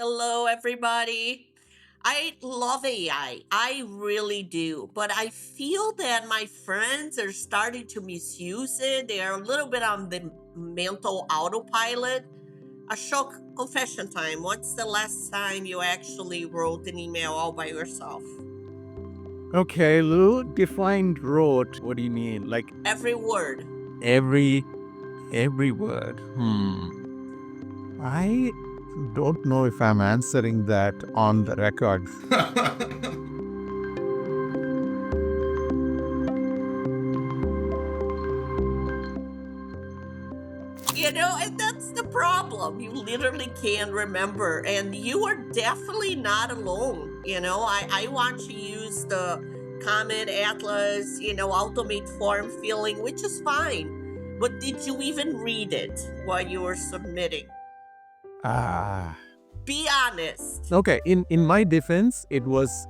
Hello, everybody. I love AI. I really do. But I feel that my friends are starting to misuse it. They are a little bit on the mental autopilot. Ashok, confession time. What's the last time you actually wrote an email all by yourself? Okay, Lou, defined wrote. What do you mean? Like Every word. every every word. I don't know if I'm answering that on the record. And that's the problem. You literally can't remember. And you are definitely not alone. I want to use the Comet Atlas, automate form filling, which is fine. But did you even read it while you were submitting? Ah. Be honest. Okay. In my defense, it was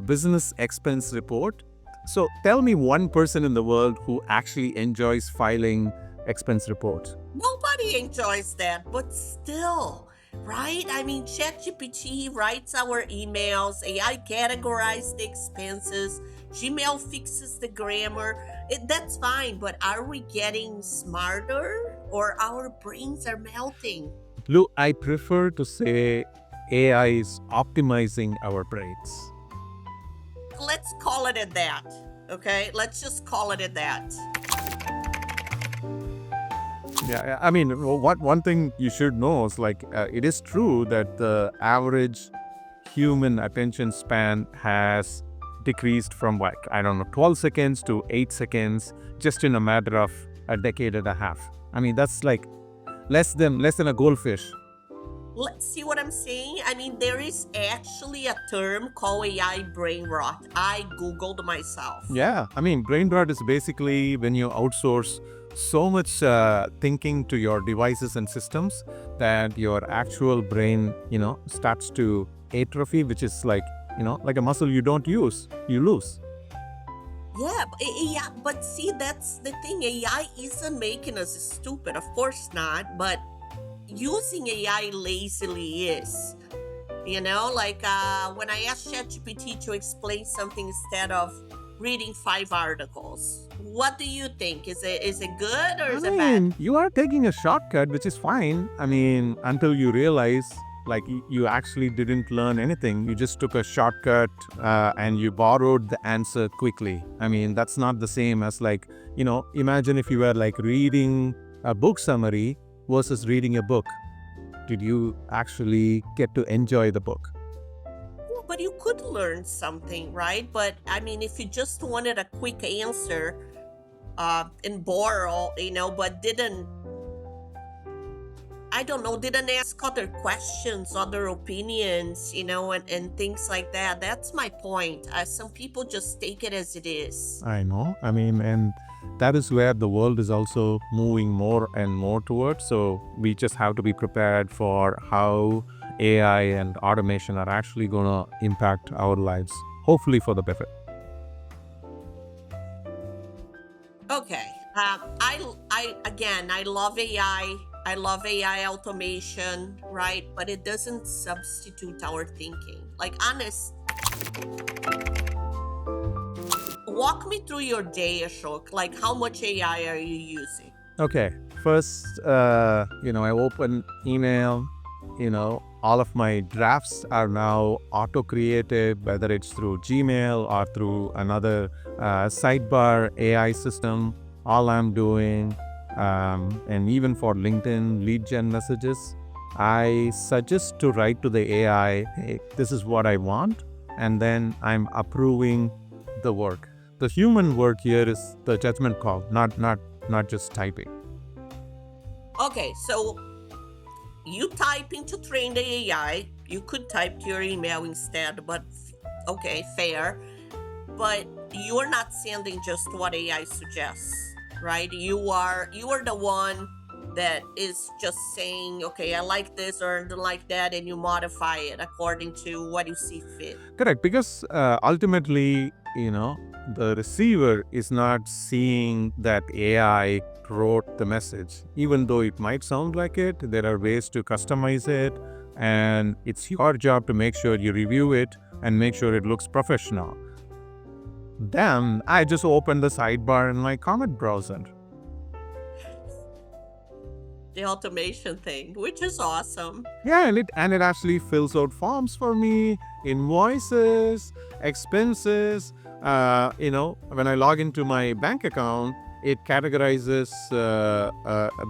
business expense report. So tell me one person in the world who actually enjoys filing expense reports. Nobody enjoys that, but still, right? I mean, ChatGPT writes our emails, AI categorizes the expenses, Gmail fixes the grammar. That's fine, but are we getting smarter or our brains are melting? Lou, I prefer to say AI is optimizing our brains. Let's call it at that, okay? Let's just call it at that. Yeah, I mean, what one thing you should know is like it is true that the average human attention span has decreased from like I don't know 12 seconds to 8 seconds just in a matter of a decade and a half. I mean, that's like less than a goldfish. Let's see what I'm saying. I mean, there is actually a term called AI brain rot. I Googled myself. Yeah, I mean, brain rot is basically when you outsource so much thinking to your devices and systems that your actual brain, starts to atrophy, which is like, like a muscle you don't use, you lose. Yeah, but see, that's the thing. AI isn't making us stupid, of course not, but using AI lazily is. When I asked ChatGPT to explain something instead of reading 5 articles, what do you think? Is it good or I is it bad? mean, you are taking a shortcut, which is fine. I mean, until you realize like you actually didn't learn anything. You just took a shortcut and you borrowed the answer quickly. I mean, that's not the same as like, imagine if you were like reading a book summary versus reading a book. Did you actually get to enjoy the book? Yeah, but you could learn something, right? But I mean, if you just wanted a quick answer and borrow, but didn't, I don't know, didn't ask other questions, other opinions, and things like that. That's my point. Some people just take it as it is. I know. I mean, and that is where the world is also moving more and more towards. So we just have to be prepared for how AI and automation are actually going to impact our lives, hopefully for the better. Okay. I love AI. I love AI automation, right? But it doesn't substitute our thinking. Like, honest, walk me through your day, Ashok. Like, how much AI are you using? Okay. First, I open email, all of my drafts are now auto created, whether it's through Gmail or through another sidebar AI system. All I'm doing, and even for LinkedIn lead gen messages, I suggest to write to the AI, hey, this is what I want, and then I'm approving the work. The human work here is the judgment call, not just typing. Okay, so you typing to train the AI. You could type to your email instead, but okay, fair. But you're not sending just what AI suggests, right? You are the one that is just saying, okay, I like this or I don't like that, and you modify it according to what you see fit. Correct, because ultimately, the receiver is not seeing that AI wrote the message. Even though it might sound like it, there are ways to customize it. and it's your job to make sure you review it and make sure it looks professional. Then I just open the sidebar in my comment browser. The automation thing, which is awesome. Yeah, and it actually fills out forms for me, invoices, expenses. When I log into my bank account, it categorizes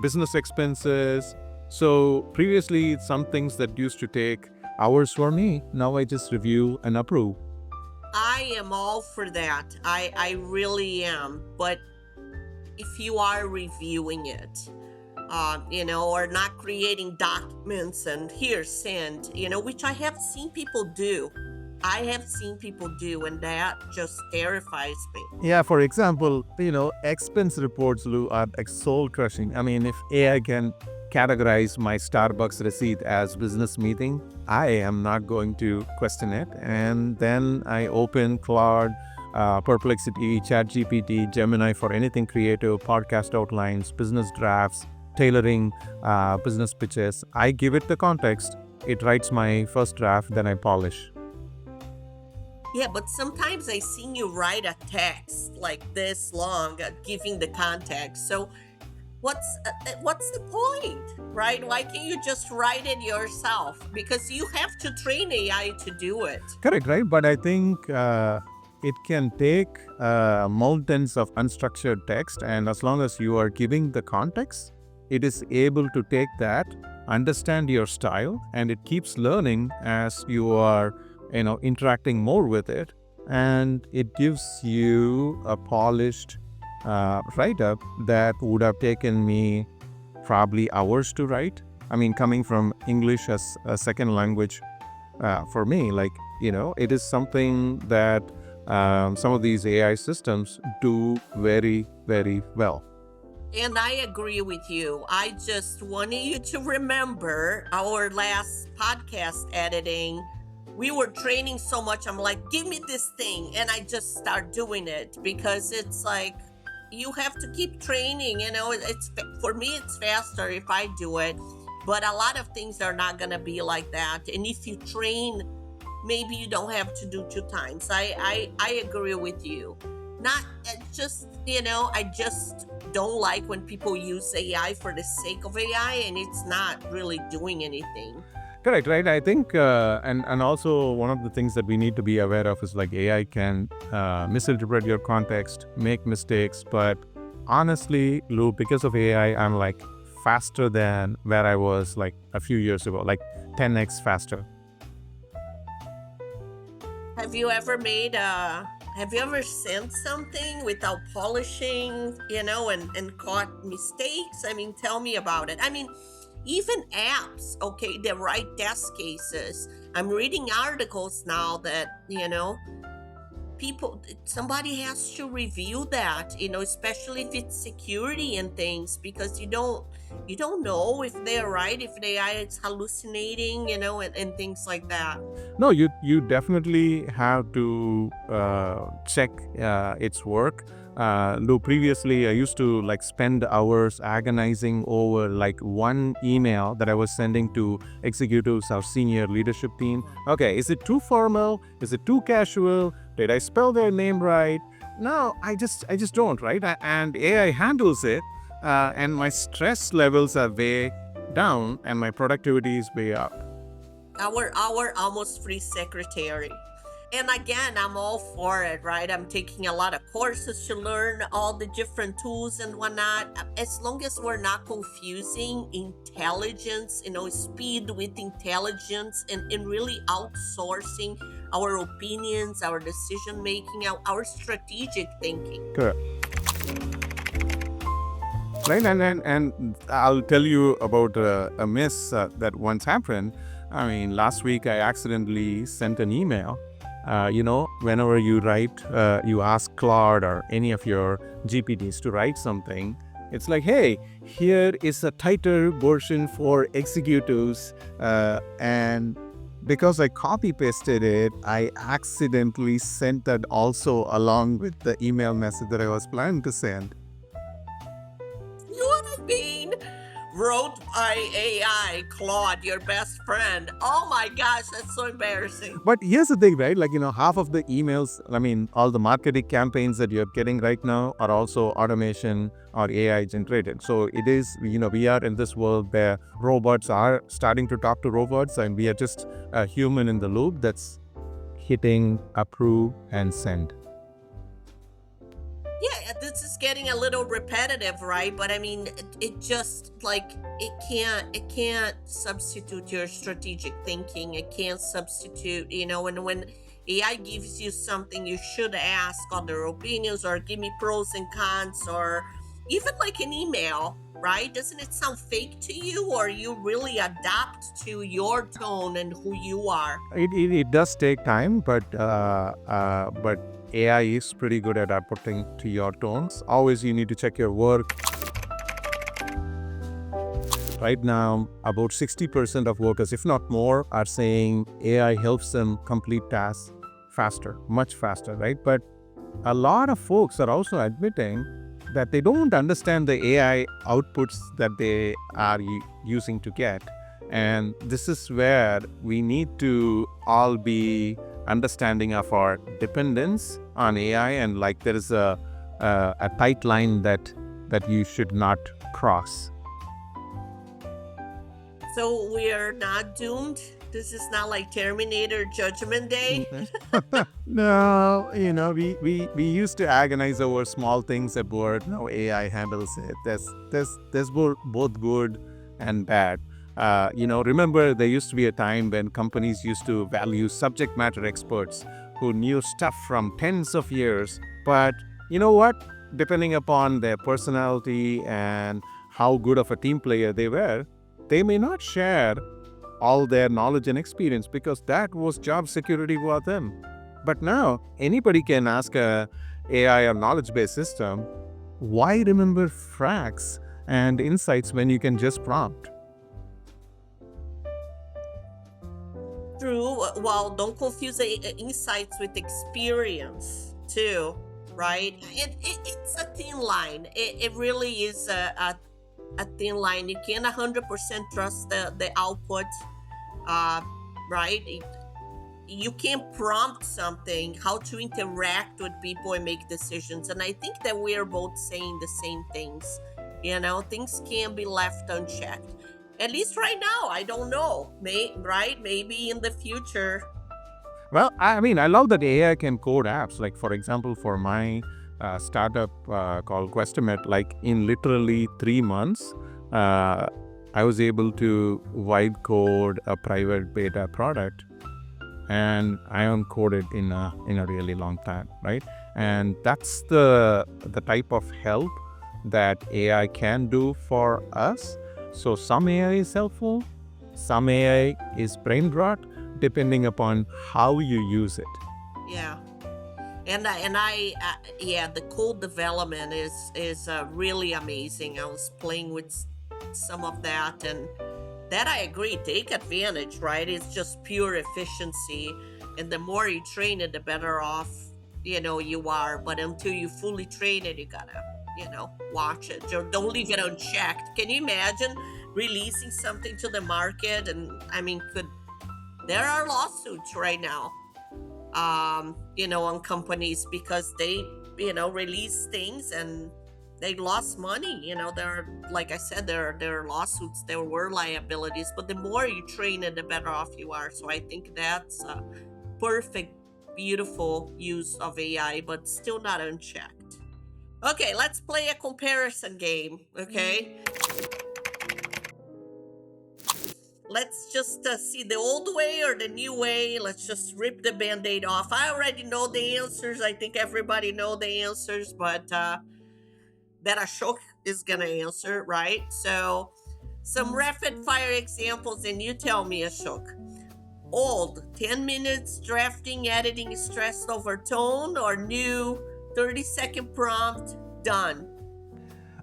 business expenses. So previously, some things that used to take hours for me, now I just review and approve. I am all for that. I really am. But if you are reviewing it, or not creating documents and here send, which I have seen people do. And that just terrifies me. Yeah, for example, expense reports, Lou, are like soul crushing. I mean, if AI can categorize my Starbucks receipt as business meeting, I am not going to question it. And then I open Claude, Perplexity, ChatGPT, Gemini for anything creative, podcast outlines, business drafts, tailoring business pitches. I give it the context. It writes my first draft, then I polish. Yeah, but sometimes I seen you write a text like this long, giving the context. So what's the point, right? Why can't you just write it yourself? Because you have to train AI to do it. Correct, right? But I think it can take mountains of unstructured text, and as long as you are giving the context, it is able to take that, understand your style, and it keeps learning as you are interacting more with it, and it gives you a polished write-up that would have taken me probably hours to write. I mean, coming from English as a second language, for me, it is something that some of these AI systems do very, very well. And I agree with you. I just wanted you to remember our last podcast editing. We were training so much. I'm like, give me this thing. And I just start doing it because it's like, you have to keep training. For me, it's faster if I do it. But a lot of things are not going to be like that. And if you train, maybe you don't have to do 2 times. I agree with you. Not just, I just don't like when people use AI for the sake of AI and it's not really doing anything. Correct, right? I think, and also one of the things that we need to be aware of is like AI can misinterpret your context, make mistakes. But honestly, Lou, because of AI, I'm like faster than where I was like a few years ago, like 10x faster. Have you ever sent something without polishing, and caught mistakes? I mean, tell me about it. I mean, even apps, okay, they write test cases. I'm reading articles now that, somebody has to review that, especially if it's security and things, because you don't know if they're right, if the AI is hallucinating, and things like that. No, you definitely have to check its work. Though previously I used to like spend hours agonizing over like one email that I was sending to executives or senior leadership team. Okay, is it too formal? Is it too casual? Did I spell their name right? No, I just don't, right? And AI handles it, and my stress levels are way down, and my productivity is way up. Our almost free secretary. And again, I'm all for it, right? I'm taking a lot of courses to learn all the different tools and whatnot. As long as we're not confusing intelligence, speed with intelligence, and really outsourcing our opinions, our decision making, our strategic thinking. Correct. Right, and I'll tell you about a miss that once happened. I mean, last week I accidentally sent an email. Whenever you write, you ask Claude or any of your GPTs to write something. It's like, hey, here is a tighter version for executives. And because I copy pasted it, I accidentally sent that also along with the email message that I was planning to send. You know what I mean? wrote by AI, Claude, your best friend. Oh my gosh, that's so embarrassing. But here's the thing, right? Like, half of the emails, I mean, all the marketing campaigns that you're getting right now are also automation or AI generated. So it is, we are in this world where robots are starting to talk to robots, and we are just a human in the loop that's hitting approve and send. Yeah, this is getting a little repetitive, right? But I mean, it just like it can't substitute your strategic thinking. It can't substitute, and when AI gives you something, you should ask other opinions or give me pros and cons, or even like an email, right? Doesn't it sound fake to you, or you really adapt to your tone and who you are? It does take time, but AI is pretty good at adapting to your tones. Always you need to check your work. Right now, about 60% of workers, if not more, are saying AI helps them complete tasks faster, much faster, right? But a lot of folks are also admitting that they don't understand the AI outputs that they are using to get. And this is where we need to all be understanding of our dependence on AI, and like there is a tight line that you should not cross. So we're not doomed. This is not like Terminator Judgment Day. No, we used to agonize over small things at work. Now AI handles it. There's both good and bad. Remember there used to be a time when companies used to value subject matter experts who knew stuff from tens of years. But you know what? Depending upon their personality and how good of a team player they were, they may not share all their knowledge and experience because that was job security for them. But now anybody can ask a AI or knowledge-based system, why remember facts and insights when you can just prompt? True. Well, don't confuse insights with experience, too, right? It's a thin line. It really is a thin line. You can't 100% trust the output, uh, right? You can prompt something, how to interact with people and make decisions. And I think that we are both saying the same things. Things can be left unchecked. At least right now, I don't know. Right? Maybe in the future. Well, I mean, I love that AI can code apps. Like, for example, for my startup called Questimet, like in literally 3 months, I was able to write code a private beta product, and I uncoded in a really long time, right? And that's the type of help that AI can do for us. So some AI is helpful, some AI is brain rot, depending upon how you use it. Yeah. Yeah, the code development is really amazing. I was playing with some of that, and that I agree. Take advantage, right? It's just pure efficiency, and the more you train it, the better off you are. But until you fully train it, you gotta watch it. Don't leave it unchecked. Can you imagine releasing something to the market? And I mean, there are lawsuits right now, on companies because they, release things and they lost money. There are, like I said, there are lawsuits, there were liabilities, but the more you train it, the better off you are. So I think that's a perfect, beautiful use of AI, but still not unchecked. Okay, let's play a comparison game, okay? Let's just see the old way or the new way. Let's just rip the band-aid off. I already know the answers. I think everybody know the answers, but that Ashok is gonna answer, right? So some rapid fire examples, and you tell me, Ashok. Old, 10 minutes drafting, editing, stressed over tone, or new, 30-second prompt, done.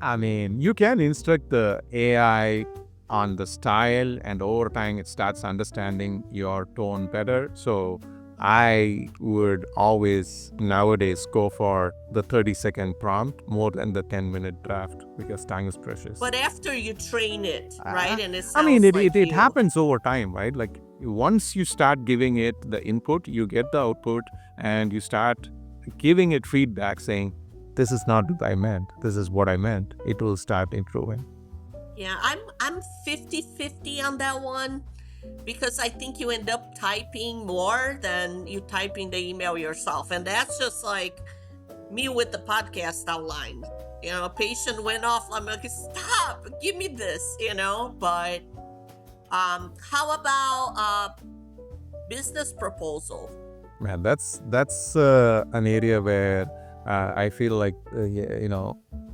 I mean, you can instruct the AI on the style, and over time it starts understanding your tone better. So I would always nowadays go for the 30-second prompt more than the 10-minute draft because time is precious. But after you train it, right? And it I mean, sounds like it you. happens over time, right? Like once you start giving it the input, you get the output, and you start giving it feedback saying, this is not what I meant, this is what I meant. It will start improving. Yeah, I'm 50-50 on that one because I think you end up typing more than you typing the email yourself. And that's just like me with the podcast outline. You know, a patient went off. I'm like, stop, give me this, you know. But how about business proposal? Man, that's an area where I feel like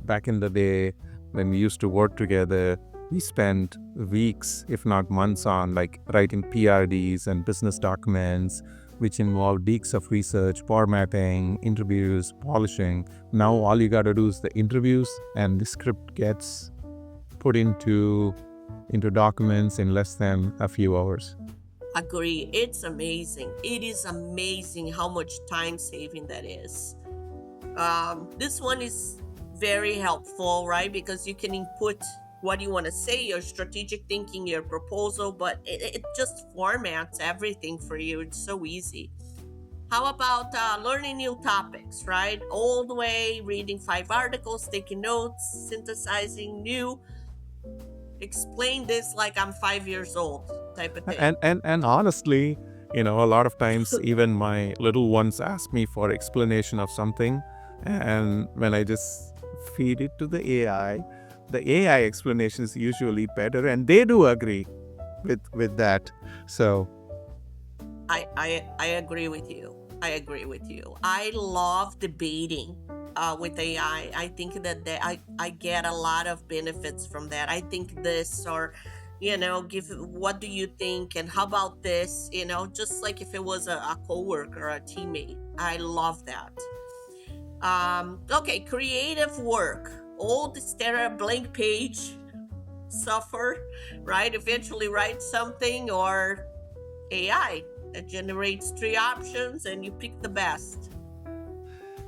back in the day when we used to work together, we spent weeks, if not months, on like writing PRDs and business documents, which involved weeks of research, formatting, interviews, polishing. Now all you got to do is the interviews, and the script gets put into documents in less than a few hours. Agree. It's amazing. It is amazing how much time saving that is. This one is very helpful, right? Because you can input what you want to say, your strategic thinking, your proposal, but it just formats everything for you. It's so easy. How about learning new topics, right? All the way, reading 5 articles, taking notes, synthesizing new. Explain this like I'm 5 years old, type of thing. And honestly, a lot of times even my little ones ask me for explanation of something, and when I just feed it to the AI explanation is usually better, and they do agree with that. So I agree with you. I agree with you. I love debating with AI. I think that I get a lot of benefits from that. I think this, or give what do you think, and how about this? Just like if it was a coworker or a teammate. I love that. Okay, creative work. Old stare at a blank page, suffer, right? Eventually write something, or AI that generates 3 options and you pick the best.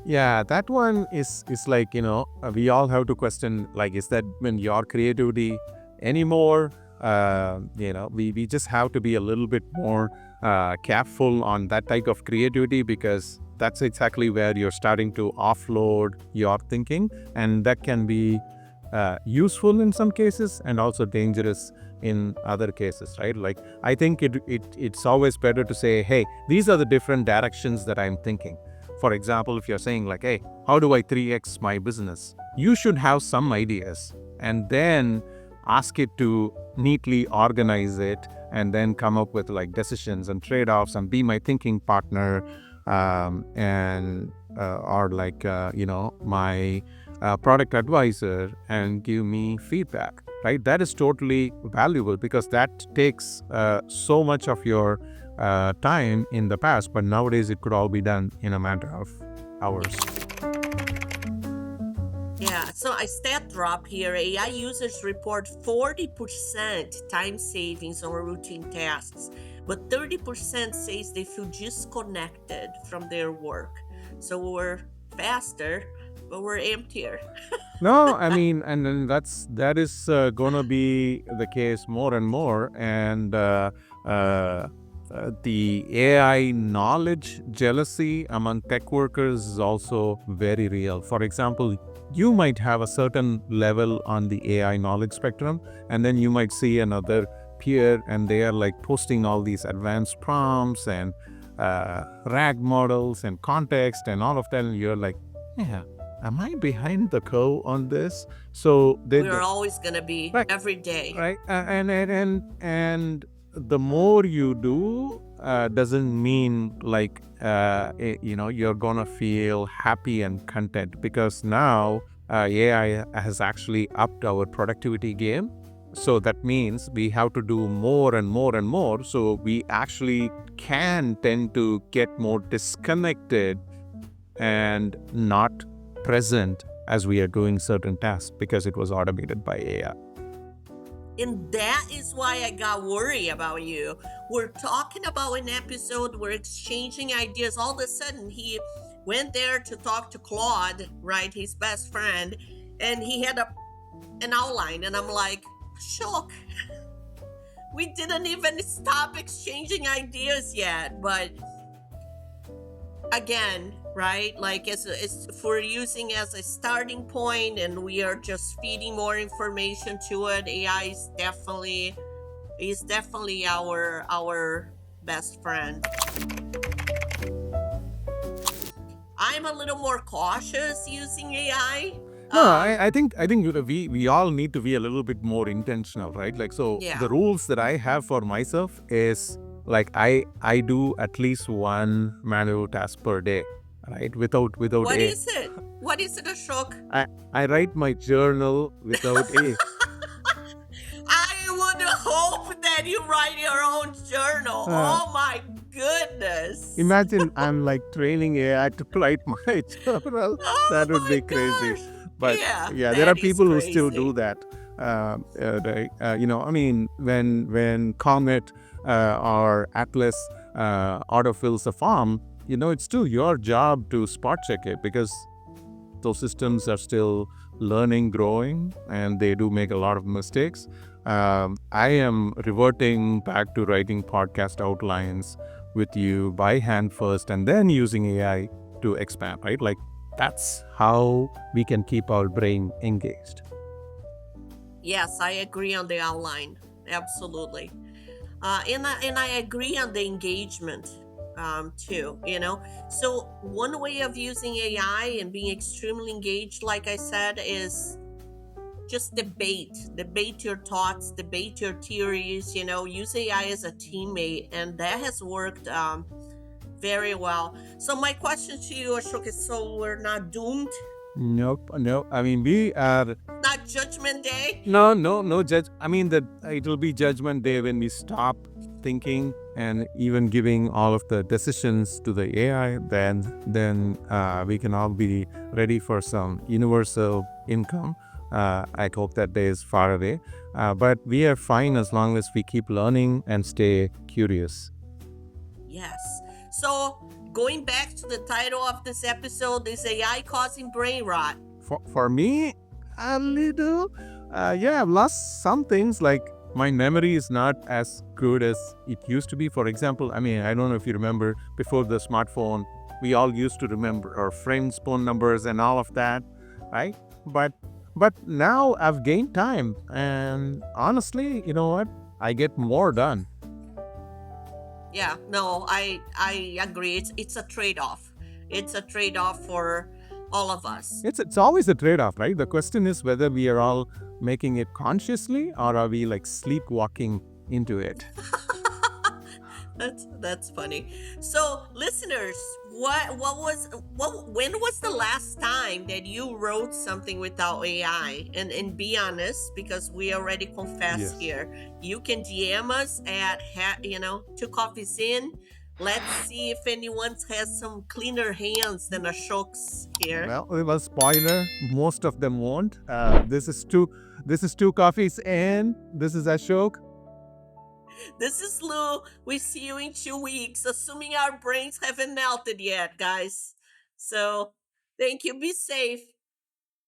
yeah, that one is like, we all have to question, like, is that when your creativity anymore? We just have to be a little bit more careful on that type of creativity, because that's exactly where you're starting to offload your thinking, and that can be useful in some cases and also dangerous in other cases, right? Like, I think it's always better to say, hey, these are the different directions that I'm thinking. For example, if you're saying like, hey, how do I 3x my business? You should have some ideas, and then ask it to neatly organize it, and then come up with like decisions and trade-offs, and be my thinking partner, and or like my product advisor, and give me feedback, right? That is totally valuable, because that takes so much of your time in the past, but nowadays it could all be done in a matter of hours. Yeah, so a stat drop here. AI users report 40% time savings on routine tasks, but 30% says they feel disconnected from their work. So we're faster, but we're emptier. No, I mean, and then that is gonna be the case more and more, and the AI knowledge jealousy among tech workers is also very real. For example, you might have a certain level on the AI knowledge spectrum, and then you might see another peer, and they are like posting all these advanced prompts and RAG models and context and all of that, and you're like, yeah, am I behind the curve on this? So We're always gonna be right, every day. right, and the more you do doesn't mean like you're gonna feel happy and content, because now AI has actually upped our productivity game. So that means we have to do more and more and more, so we actually can tend to get more disconnected and not present as we are doing certain tasks, because it was automated by AI. And that is why I got worried about you. We're talking about an episode, we're exchanging ideas. All of a sudden, he went there to talk to Claude, right, his best friend, and he had an outline. And I'm like, shook. We didn't even stop exchanging ideas yet. But again, right, like if we're using as a starting point and we are just feeding more information to it, AI is definitely our best friend. I'm a little more cautious using AI. No, I think we all need to be a little bit more intentional, right? Like, so Yeah. the rules that I have for myself is like I do at least one manual task per day, right? Without What a is it? What is it, Ashok? I I write my journal without a. I would hope that you write your own journal. Uh, Oh my goodness. Imagine I'm like training AI to write my journal. Oh That would my be crazy. gosh. But Yeah, yeah, there are that is people who still do crazy. that. Right? I mean, when Comet or Atlas autofills a form, it's still your job to spot check it because those systems are still learning, growing, and they do make a lot of mistakes. I am reverting back to writing podcast outlines with you by hand first and then using AI to expand, right? Like that's how we can keep our brain engaged. Yes, I agree on the outline. Absolutely. And I agree on the engagement too, So, one way of using AI and being extremely engaged, like I said, is just debate your thoughts, debate your theories, use AI as a teammate. And that has worked very well. So, my question to you, Ashok, is so we're not doomed? Nope, no. I mean, we are Not Judgment Day? no judge. I mean that it'll be judgment day when we stop thinking and even giving all of the decisions to the AI. Then we can all be ready for some universal income. I hope that day is far away. But we are fine as long as we keep learning and stay curious. Yes. So, going back to the title of this episode, is AI causing brain rot? For me, a little. Yeah, I've lost some things like my memory is not as good as it used to be. For example, I mean, I don't know if you remember before the smartphone, we all used to remember our friends' phone numbers and all of that, right? But but now I've gained time, and honestly, you know what? I get more done. Yeah, no, I agree. It's a trade-off. It's a trade-off for all of us. It's always a trade-off, right? The question is whether we are all making it consciously or are we like sleepwalking into it. That's funny. So, listeners, what when was the last time that you wrote something without AI? And be honest, because we already confessed Yes. here. You can DM us at 2 coffees in. Let's see if anyone has some cleaner hands than Ashok's here. Well, spoiler, most of them won't. This is two coffees and this is Ashok. This is Lou. We see you in 2 weeks, assuming our brains haven't melted yet, guys. So, thank you. Be safe.